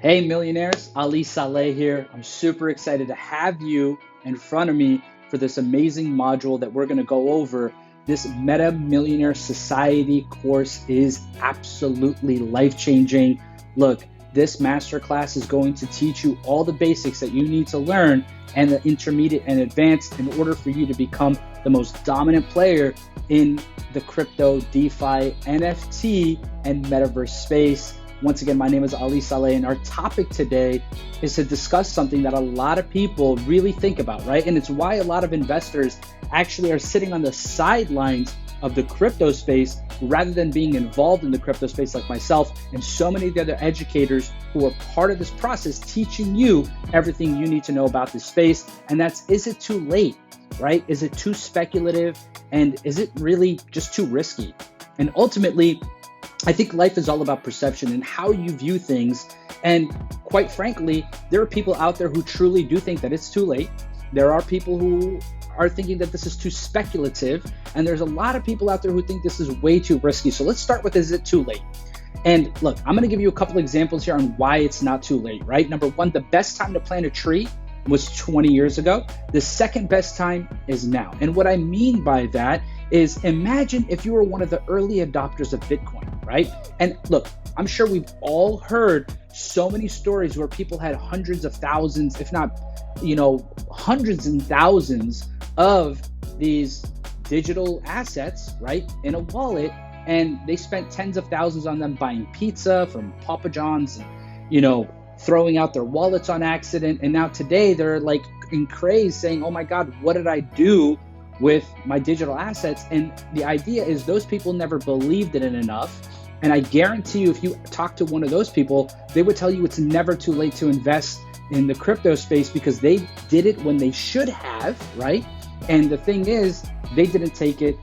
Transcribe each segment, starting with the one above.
Hey millionaires, Ali Saleh here. I'm super excited to have you in front of me for this amazing module that we're going to go over. This Meta Millionaire Society course is absolutely life-changing. Look, this masterclass is going to teach you all the basics that you need to learn and the intermediate and advanced in order for you to become the most dominant player in the crypto, DeFi, NFT, and metaverse space. Once again, my name is Ali Saleh, and our topic today is to discuss something that a lot of people really think about, right? And it's why a lot of investors actually are sitting on the sidelines of the crypto space rather than being involved in the crypto space like myself and so many of the other educators who are part of this process teaching you everything you need to know about this space. And that's, is it too late, right? Is it too speculative? And is it really just too risky? And ultimately, I think life is all about perception and how you view things. And quite frankly, there are people out there who truly do think that it's too late. There are people who are thinking that this is too speculative. And there's a lot of people out there who think this is way too risky. So let's start with, is it too late? And look, I'm going to give you a couple examples here on why it's not too late, right? Number one, the best time to plant a tree was 20 years ago. The second best time is now. And what I mean by that is, imagine if you were one of the early adopters of Bitcoin, right? And look, I'm sure we've all heard so many stories where people had hundreds of thousands, if not, hundreds and thousands of these digital assets, right, in a wallet. And they spent tens of thousands on them buying pizza from Papa John's, and, throwing out their wallets on accident. And now today they're like in craze saying, oh my God, what did I do with my digital assets? And the idea is those people never believed in it enough. And I guarantee you, if you talk to one of those people, they would tell you it's never too late to invest in the crypto space because they did it when they should have, right? And the thing is, they didn't take it,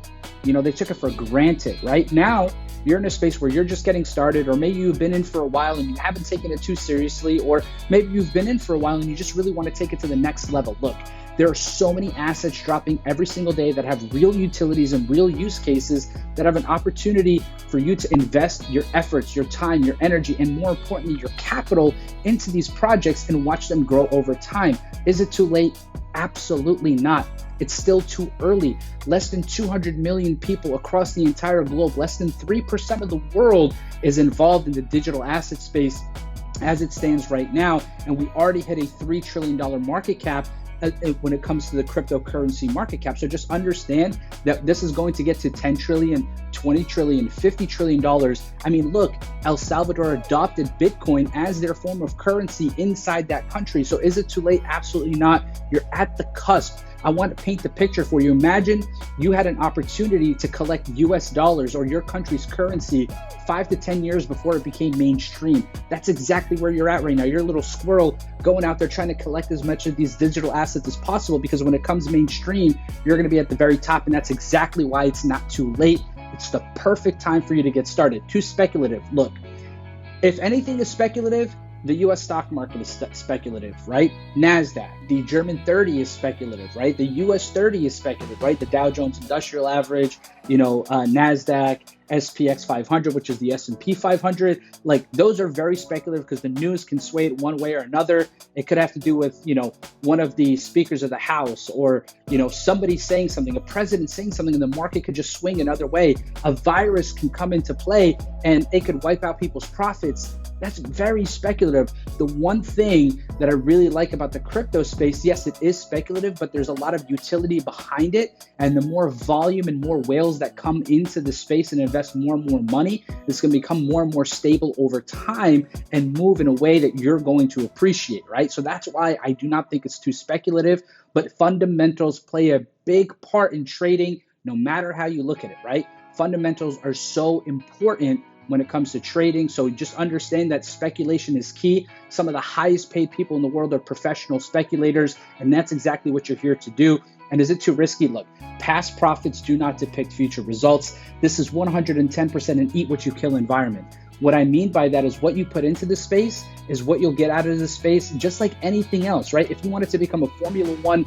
they took it for granted, right? Now, you're in a space where you're just getting started, or maybe you've been in for a while and you haven't taken it too seriously, or maybe you've been in for a while and you just really want to take it to the next level. Look, there are so many assets dropping every single day that have real utilities and real use cases that have an opportunity for you to invest your efforts, your time, your energy, and more importantly, your capital into these projects and watch them grow over time. Is it too late? Absolutely not. It's still too early. Less than 200 million people across the entire globe, less than 3% of the world is involved in the digital asset space as it stands right now. And we already hit a $3 trillion market cap when it comes to the cryptocurrency market cap. So just understand that this is going to get to 10 trillion, 20 trillion, $50 trillion. I mean, look, El Salvador adopted Bitcoin as their form of currency inside that country. So is it too late? Absolutely not. You're at the cusp. I want to paint the picture for you. Imagine you had an opportunity to collect US dollars or your country's currency 5 to 10 years before it became mainstream. That's exactly where you're at right now. You're a little squirrel going out there trying to collect as much of these digital assets as possible, because when it comes mainstream, you're going to be at the very top. And that's exactly why it's not too late. It's the perfect time for you to get started. Too speculative. Look, if anything is speculative, the US stock market is speculative, right? NASDAQ, the German 30 is speculative, right? The US 30 is speculative, right? The Dow Jones Industrial Average, NASDAQ, SPX 500, which is the S&P 500. Like, those are very speculative because the news can sway it one way or another. It could have to do with, one of the speakers of the House, or, somebody saying something, a president saying something, and the market could just swing another way. A virus can come into play and it could wipe out people's profits. That's very speculative. The one thing that I really like about the crypto space, yes, it is speculative, but there's a lot of utility behind it. And the more volume and more whales that come into the space and invest more and more money, it's going to become more and more stable over time and move in a way that you're going to appreciate, right? So that's why I do not think it's too speculative, but fundamentals play a big part in trading, no matter how you look at it, right? Fundamentals are so important when it comes to trading. So just understand that speculation is key. Some of the highest paid people in the world are professional speculators, and that's exactly what you're here to do. And is it too risky? Look, past profits do not depict future results. This is 110% an eat what you kill environment. What I mean by that is what you put into the space is what you'll get out of this space, just like anything else, right? If you wanted to become a Formula One,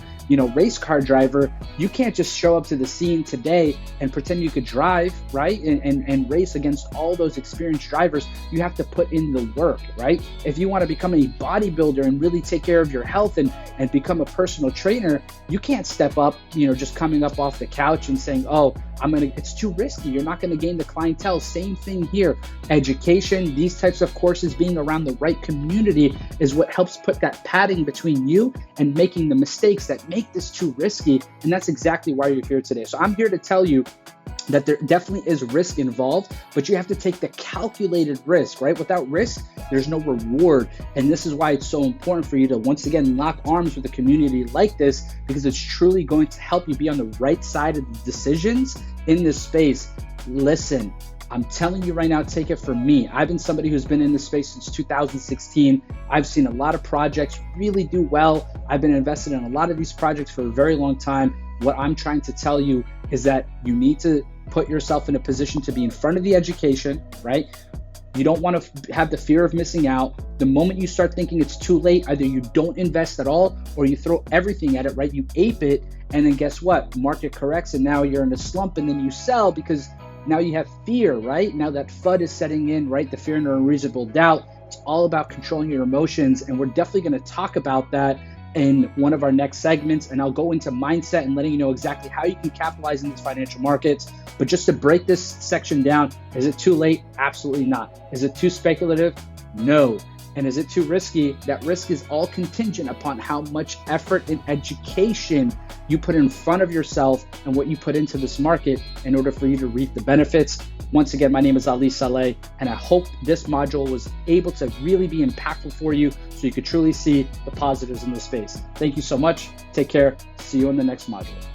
race car driver, you can't just show up to the scene today and pretend you could drive, right? And race against all those experienced drivers. You have to put in the work, right? If you want to become a bodybuilder and really take care of your health and become a personal trainer, you can't step up, just coming up off the couch and saying, oh, it's too risky. You're not going to gain the clientele. Same thing here. Education, these types of courses, being around the right community is what helps put that padding between you and making the mistakes that make this too risky. And that's exactly why you're here today. So I'm here to tell you that there definitely is risk involved, but you have to take the calculated risk, right? Without risk, there's no reward. And this is why it's so important for you to, once again, lock arms with a community like this, because it's truly going to help you be on the right side of the decisions in this space. Listen, I'm telling you right now, take it from me. I've been somebody who's been in this space since 2016. I've seen a lot of projects really do well. I've been invested in a lot of these projects for a very long time. What I'm trying to tell you is that you need to put yourself in a position to be in front of the education, right? You don't want to have the fear of missing out. The moment you start thinking it's too late, either you don't invest at all or you throw everything at it, right? You ape it, and then guess what? Market corrects and now you're in a slump, and then you sell because now you have fear, right? Now that FUD is setting in, right? The fear and unreasonable doubt. It's all about controlling your emotions, and we're definitely going to talk about that in one of our next segments, and I'll go into mindset and letting you know exactly how you can capitalize in these financial markets. But just to break this section down, is it too late? Absolutely not. Is it too speculative? No. And is it too risky? That risk is all contingent upon how much effort and education you put in front of yourself and what you put into this market in order for you to reap the benefits. Once again, my name is Ali Saleh, and I hope this module was able to really be impactful for you so you could truly see the positives in this space. Thank you so much. Take care. See you in the next module.